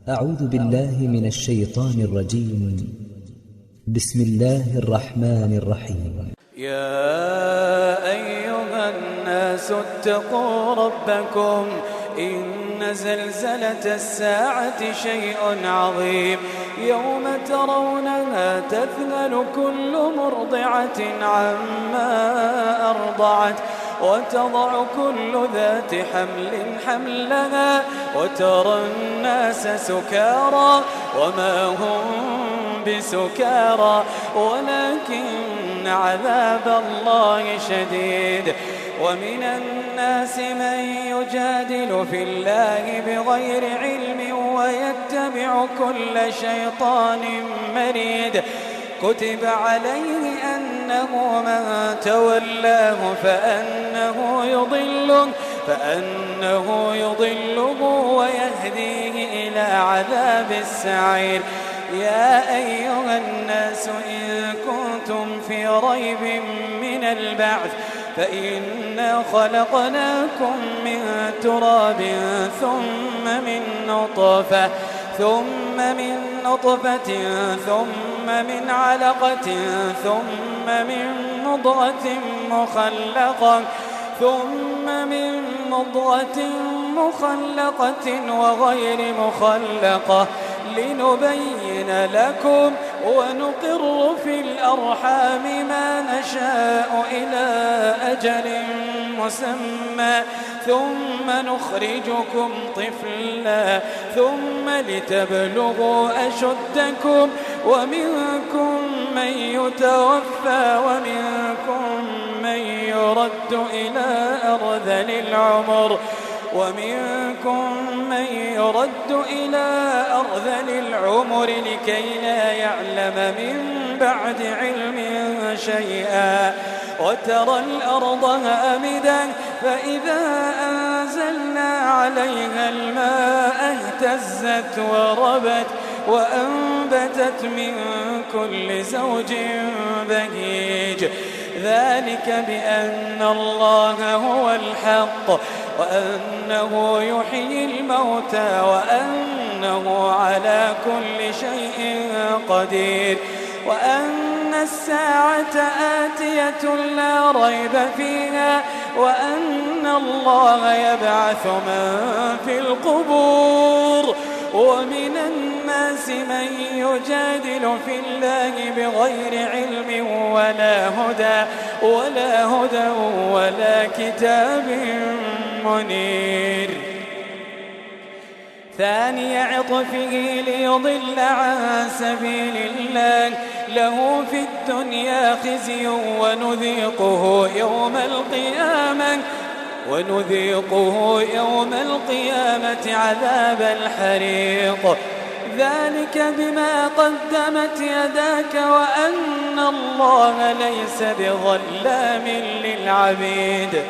أعوذ بالله من الشيطان الرجيم. بسم الله الرحمن الرحيم. يا أيها الناس اتقوا ربكم إن زلزلة الساعة شيء عظيم يوم ترونها تذهل كل مرضعة عما أرضعت وتضع كل ذات حمل حملها وترى الناس سكارى وما هم بسكارى ولكن عذاب الله شديد. ومن الناس من يجادل في الله بغير علم ويتبع كل شيطان مريد. كتب عليه أنه من تولاه فأنه يضله ويهديه إلى عذاب السعير. يا أيها الناس إن كنتم في ريب من البعث فإنا خلقناكم من تراب ثم من نطفة ثم من علقة ثم من مضغة مخلقة وغير مخلقة لنبين لكم ونقر في الأرحام ما نشاء إلى أجل مسمى ثم نخرجكم طفلا ثم لتبلغوا أشدكم ومنكم من يتوفى ومنكم من يرد إلى أرذل العمر لكي لا يعلم من بعد علم شيئا. وترى الأرض هامدة فإذا أنزلنا عليها الماء اهتزت وربت وأنبتت من كل زوج بهيج. ذلك بأن الله هو الحق وأنه يحيي الموتى وأنه على كل شيء قدير وأن الساعة آتية لا ريب فيها وأن الله يبعث من في القبور. ومن الناس من يجادل في الله بغير علم ولا هدى ولا كتاب منير. ثاني عطفه ليضل عن سبيل الله له في الدنيا خزي ونذيقه يوم القيامة عذاب الحريق. ذلك بما قدمت يداك وأن الله ليس بظلام للعبيد.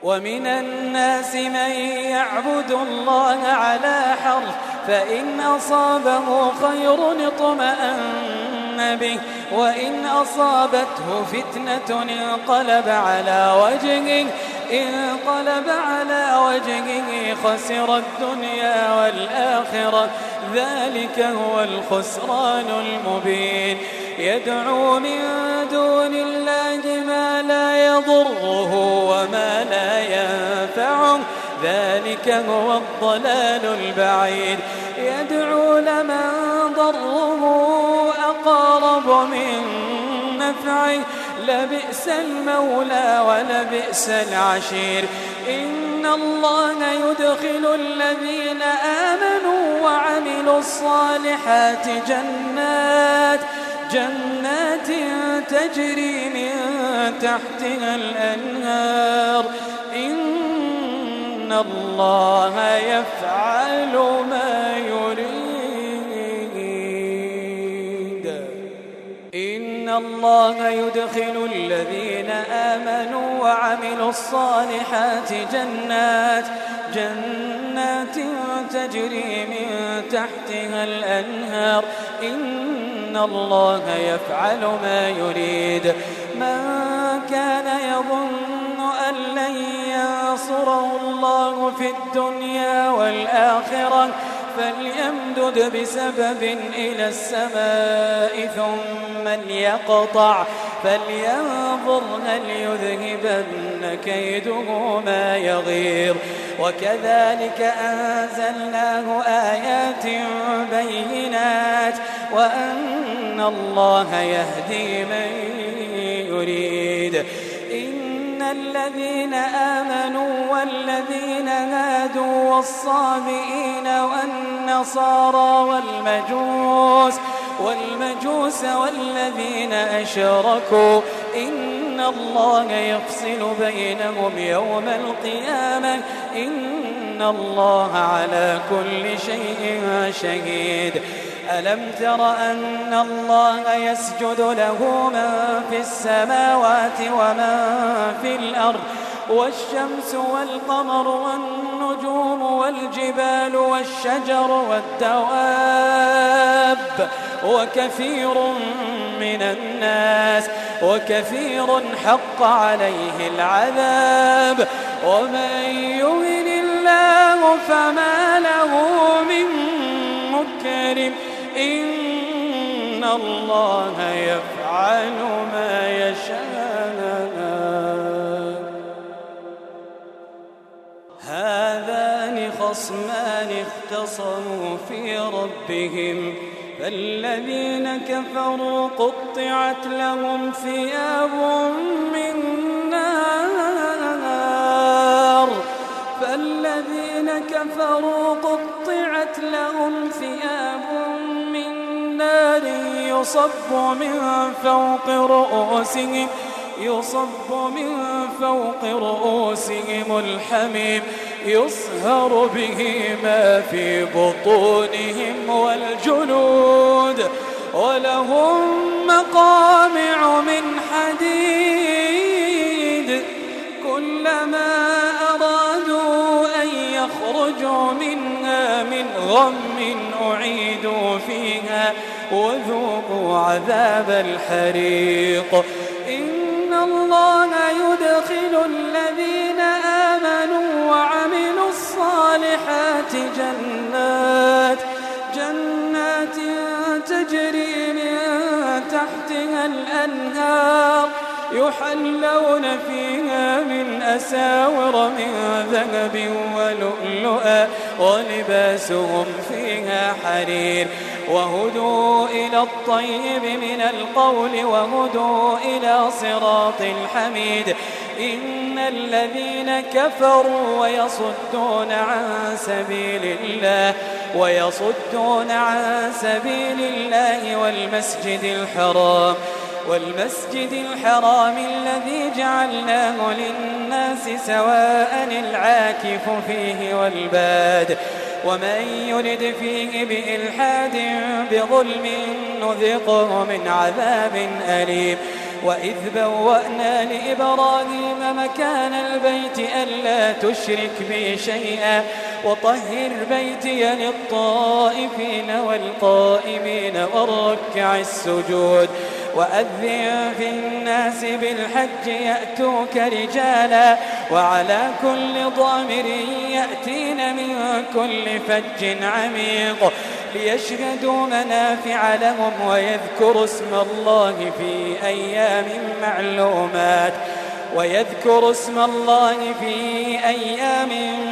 ومن الناس من يعبد الله على حرف فإن أصابه خير اطمأن به وإن أصابته فتنة انقلب على وجهه خسر الدنيا والآخرة. ذلك هو الخسران المبين. يدعو من دون الله ما لا يضره وما لا ينفعه. ذلك هو الضلال البعيد. يدعو لمن ضره أقرب من نفعه. لبئس المولى ولبئس العشير. إن الله يدخل الذين آمنوا وعملوا الصالحات جنات تجري من تحتها الأنهار. إن الله يفعل ما يريد. إن الله يدخل الذين آمنوا وعملوا الصالحات جنات تجري من تحتها الأنهار. إن الله يفعل ما يريد. من كان يظن أن لن ينصره الله في الدنيا والآخرة فليمدد بسبب إلى السماء ثم ليقطع فلينظر هل يذهبن كيده ما يغير. وكذلك أنزلناه آيات بينات وأن الله يهدي من يريد. إن الذين آمنوا والذين هادوا والصابئين والنصارى والمجوس والذين أشركوا إن الله يفصل بينهم يوم القيامة إن الله على كل شيء شهيد. ألم تر أن الله يسجد له من في السماوات ومن في الأرض والشمس والقمر والنجوم والجبال والشجر والدواب وكثير حق عليه العذاب ومن يهن الله فما له من مكرم إن الله يفعل ما يشاء. هذان خصمان اختصموا في ربهم فالذين كفروا قطعت لهم ثياب من نار يصب من فوق رؤوسهم الحميم يصهر به ما في بطونهم والجلود ولهم مقامع من حديد كلما أرادوا أن يخرجوا منها من غم أعيدوا فيها وذوقوا عذاب الحريق. إن الله يدخل الذين آمنوا وعملوا الصالحات جنات تجري من تحتها الأنهار يحلون فيها من أساور من ذهب ولؤلؤا ولباسهم فيها حرير وهدوا إلى الطيب من القول وهدوا إلى صراط الحميد. إن الذين كفروا ويصدون عن سبيل الله والمسجد الحرام الذي جعلناه للناس سواء العاكف فيه والباد ومن يرد فيه بإلحاد بظلم نذقه من عذاب أليم. وإذ بوأنا لإبراهيم مكان البيت ألا تشرك بي شيئا وطهر بيتي للطائفين والقائمين والركع السجود وأذن في الناس بالحج يأتوك رجالا وعلى كل ضامر يأتين من كل فج عميق ليشهدوا منافع لهم ويذكروا اسم الله في أيام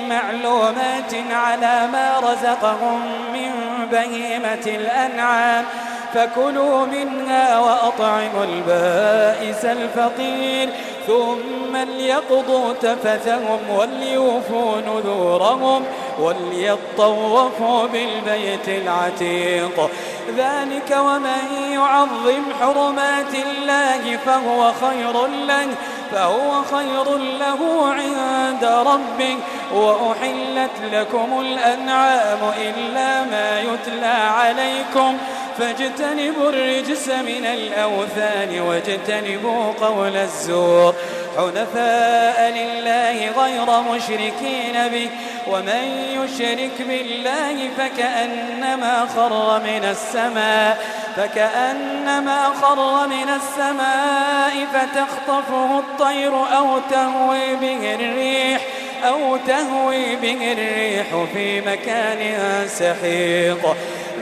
معلومات على ما رزقهم من بهيمة الأنعام فكلوا منها وأطعموا البائس الفقير ثم ليقضوا تفثهم وليوفوا نذورهم وليطوفوا بالبيت العتيق. ذلك ومن يعظم حرمات الله فهو خير له عند ربه وأحلت لكم الأنعام إلا ما يتلى عليكم فاجتنبوا الرجس من الأوثان واجتنبوا قول الزور حنفاء لله غير مشركين به ومن يشرك بالله فكأنما خر من السماء فتخطفه الطير أو تهوي به الريح أو تهوي به الريح في مكان سحيق.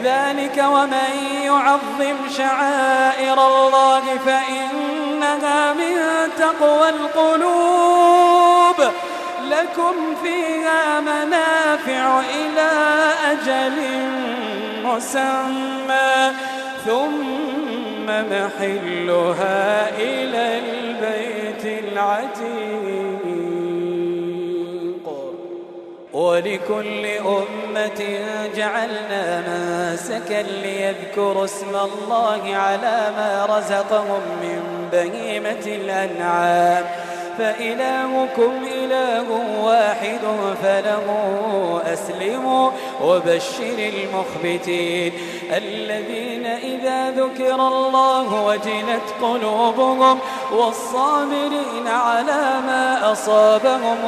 ذلك ومن يعظم شعائر الله فإنها من تقوى القلوب. لكم فيها منافع إلى أجل مسمى ثم محلها إلى البيت العتيق. ولكل أمة جعلنا منسكا ليذكروا اسم الله على ما رزقهم من بهيمة الأنعام فإلهكم إله واحد فله أسلموا وبشر المخبتين الذين إذا ذكر الله وجلت قلوبهم والصابرين على ما أصابهم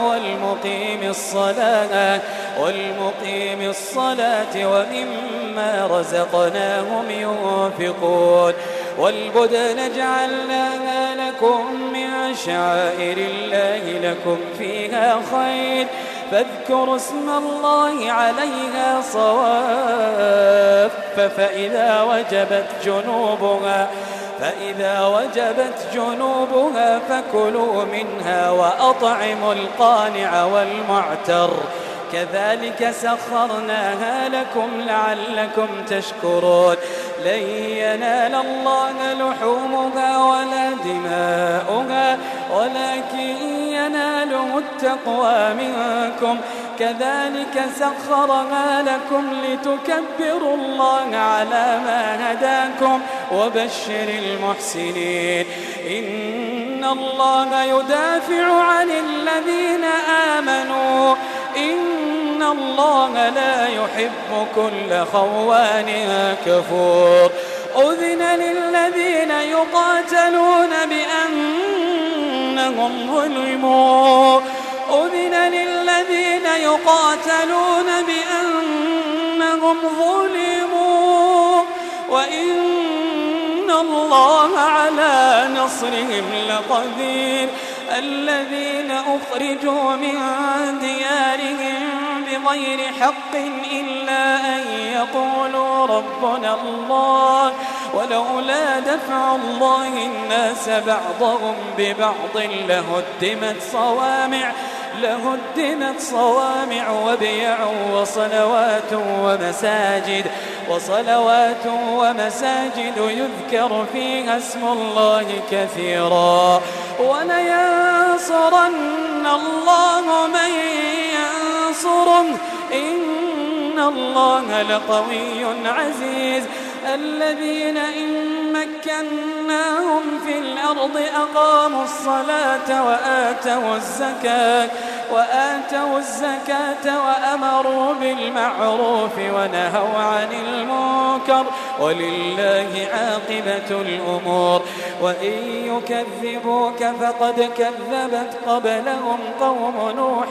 والمقيم الصلاة ومما رزقناهم ينفقون. والبدن جعلناها لكم من شعائر الله لكم فيها خير فاذكروا اسم الله عليها صواف فإذا وجبت جنوبها فكلوا منها وأطعموا القانع والمعتر كذلك سخرناها لكم لعلكم تشكرون. لن ينال الله لحومها ولا دماؤها ولكن يناله التقوى منكم كذلك سخرها لكم لتكبروا الله على ما هداكم وبشر المحسنين. إن الله يدافع عن الذين آمنوا إن الله لا يحب كل خوان كفور. أذن للذين يقاتلون بأنهم ظلموا وإن الله على نصرهم لقدير. الذين أخرجوا من ديارهم بغير حق إلا أن يقولوا ربنا الله ولولا دفع الله الناس بعضهم ببعض لهدمت صوامع وبيع وصلوات ومساجد يذكر فيها اسم الله كثيرا ولينصرن الله من ينصره إن الله لقوي عزيز. الذين إن مكناهم في الأرض أقاموا الصلاة وآتوا الزكاة وأمروا بالمعروف ونهوا عن المنكر ولله عاقبة الأمور. وإن يكذبوك فقد كذبت قبلهم قوم نوح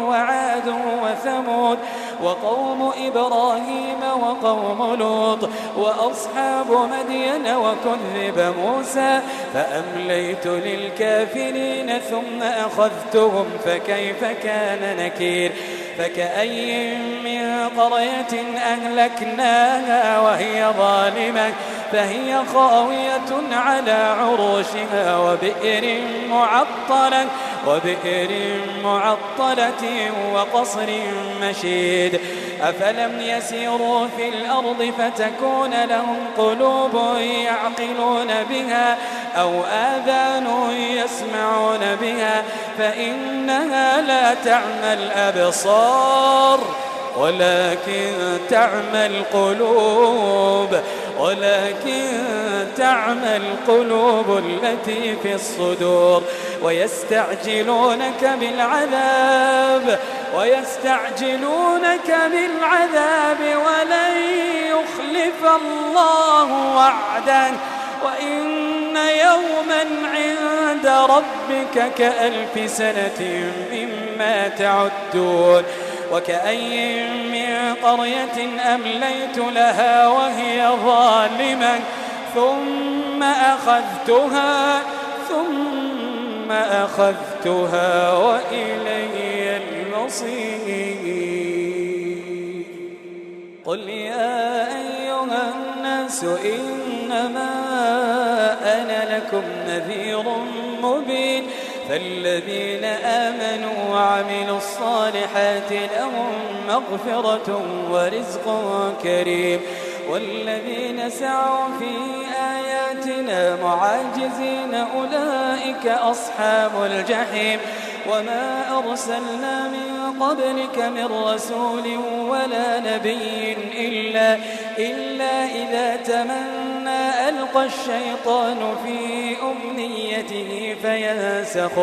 وعاد وثمود وقوم إبراهيم وقوم لوط وأصحاب مدين وكذب موسى فأمليت للكافرين ثم أخذتهم فكيف كان نكير. فكأي من قرية أهلكناها وهي ظالمة فهي خاوية على عروشها وبئر معطلة وقصر مشيد. أفلم يسيروا في الأرض فتكون لهم قلوب يعقلون بها أو آذان يسمعون بها فإنها لا تعمى الأبصار ولكن تعمى القلوب التي في الصدور. ويستعجلونك بالعذاب ولن يخلف الله وعده وإن يوما عند ربك كألف سنة مما تعدون. وكأي من قرية أمليت لها وهي ظالمة ثم أخذتها وإلي المصير. بصير. قل يا أيها الناس إنما أنا لكم نذير مبين. فالذين آمنوا وعملوا الصالحات لهم مغفرة ورزق كريم. والذين سعوا في آياتنا معاجزين أولئك أصحاب الجحيم. وما أرسلنا من قبلك من رسول ولا نبي إلا إذا تمنى ألقى الشيطان في أمنيته فينسخ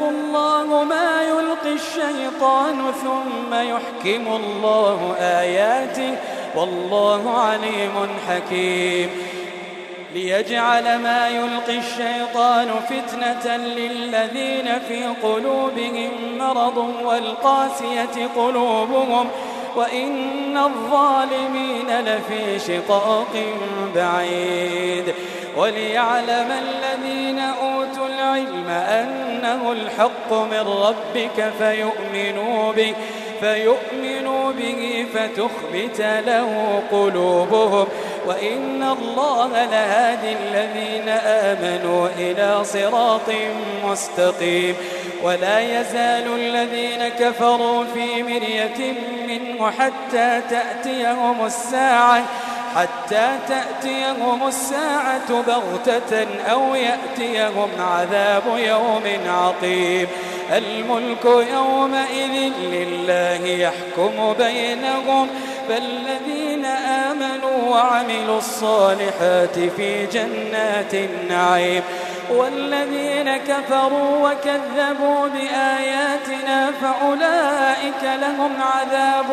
الله ما يلقي الشيطان ثم يحكم الله آياته والله عليم حكيم. ليجعل ما يلقي الشيطان فتنة للذين في قلوبهم مرض والقاسية قلوبهم وإن الظالمين لفي شقاق بعيد. وليعلم الذين أوتوا العلم أنه الحق من ربك فيؤمنوا به فتخبت له قلوبهم وإن الله لهادي الذين آمنوا إلى صراط مستقيم. ولا يزال الذين كفروا في مرية منه حتى تأتيهم الساعة بغتة أو يأتيهم عذاب يوم عقيم. الملك يومئذ لله يحكم بينهم. فالذين آمنوا وعملوا الصالحات في جنات النعيم. والذين كفروا وكذبوا بآياتنا فأولئك لهم عذاب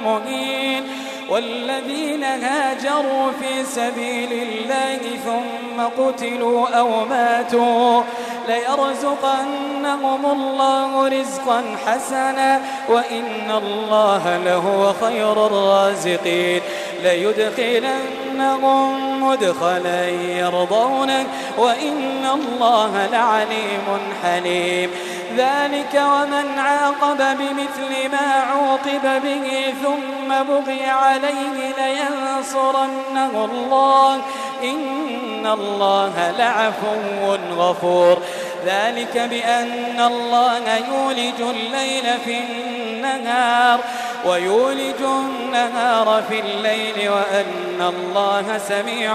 مهين. والذين هاجروا في سبيل الله ثم قتلوا أو ماتوا ليرزقنهم الله رزقا حسنا وإن الله لهو خير الرازقين. ليدخلنهم مدخلا يرضونه وإن الله لعليم حليم. ذلك ومن عاقب بمثل ما عوقب به ثم بغي عليه لينصرنه الله إن الله لعفو غفور. ذلك بأن الله يولج الليل في النهار ويولج النهار في الليل وأن الله سميع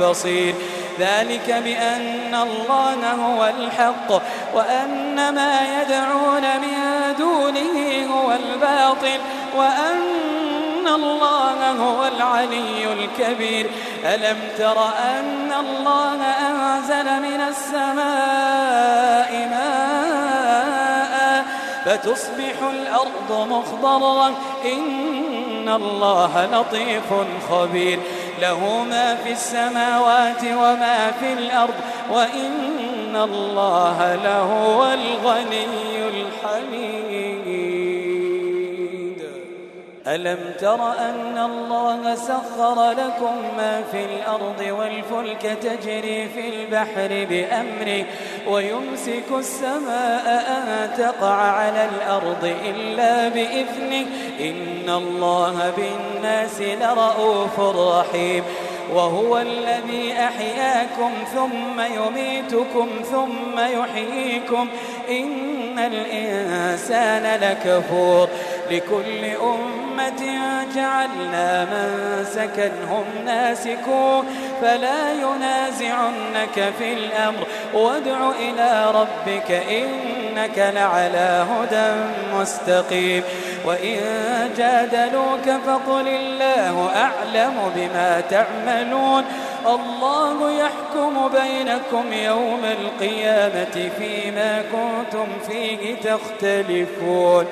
بصير. ذلك بأن الله هو الحق وأن ما يدعون من دونه هو الباطل وأن الله هو العلي الكبير. ألم تر أن الله أنزل من السماء ماء فتصبح الأرض مخضرة إن الله لطيف خبير. له ما في السماوات وما في الأرض وإن الله لهو الغني الحميد. ألم تر أن الله سخر لكم ما في الأرض والفلك تجري في البحر بأمره ويمسك السماء أن تقع على الأرض إلا بإذنه إن الله بالناس لرؤوف رحيم. وهو الذي أحياكم ثم يميتكم ثم يحييكم إن الإنسان لكفور. لكل أمة جعلنا منسكا هم ناسكوه فلا ينازعنك في الأمر وادع إلى ربك إنك لعلى هدى مستقيم. وإن جادلوك فقل الله أعلم بما تعملون الله يحكم بينكم يوم القيامة فيما كنتم فيه تختلفون.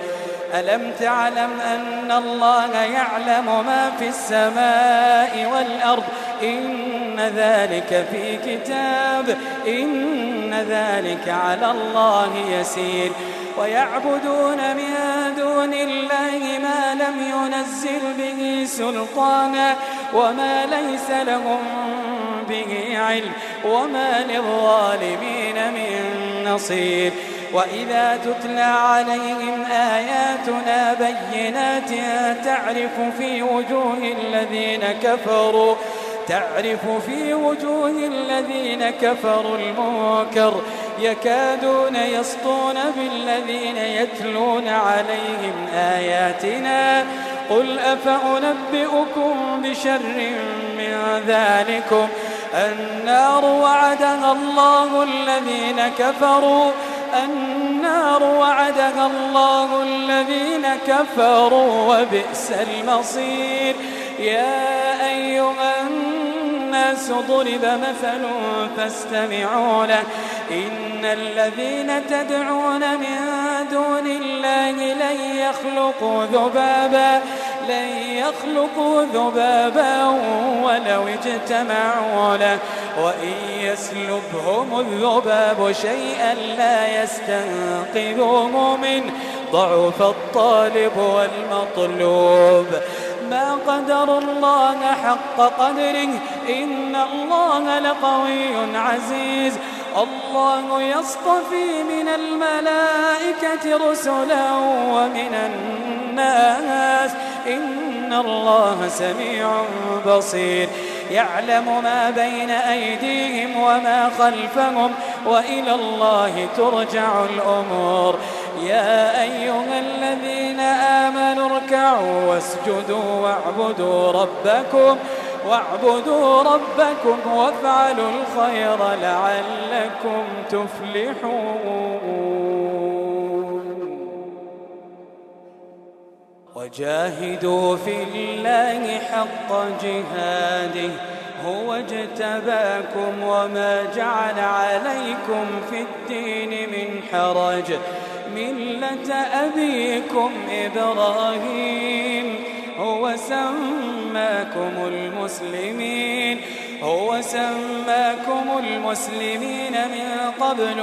ألم تعلم أن الله يعلم ما في السماء والأرض إن ذلك في كتاب إن ذلك على الله يسير. ويعبدون من دون الله ما لم ينزل به سلطانا وما ليس لهم به علم وما للظالمين من نصير. وإذا تتلى عليهم آياتنا بينات تعرف في وجوه الذين كفروا المنكر يكادون يسطون بالذين يتلون عليهم آياتنا قل أفأنبئكم بشر من ذلكم النار وعدها الله الذين كفروا وبئس المصير. يا أيها الناس ضرب مثل فاستمعوا له إن الذين تدعون من دون الله لن يخلقوا ذبابا ولو اجتمعوا له وإن يسلبهم الذباب شيئا لا يستنقذوه منه ضعف الطالب والمطلوب. ما قدر الله حق قدره إن الله لقوي عزيز. الله يصطفي من الملائكة رسلا ومن الناس إن الله سميع بصير. يعلم ما بين أيديهم وما خلفهم وإلى الله ترجع الأمور. يا أيها الذين آمنوا اركعوا واسجدوا واعبدوا ربكم وافعلوا الخير لعلكم تفلحون. وجاهدوا في الله حق جهاده هو اجتباكم وما جعل عليكم في الدين من حرج ملة أبيكم إبراهيم هو سماكم المسلمين من قبل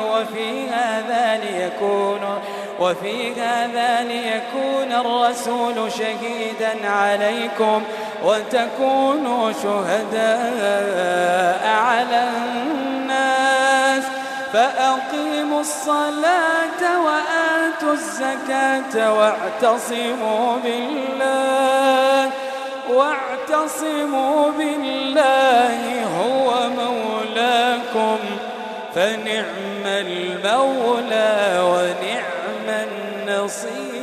وفي هذا ليكون الرسول شهيدا عليكم وتكونوا شهداء على الناس. فأقيموا الصلاة وآتوا الزكاة واعتصموا بالله هو مولاكم فنعم المولى ونعم النصير.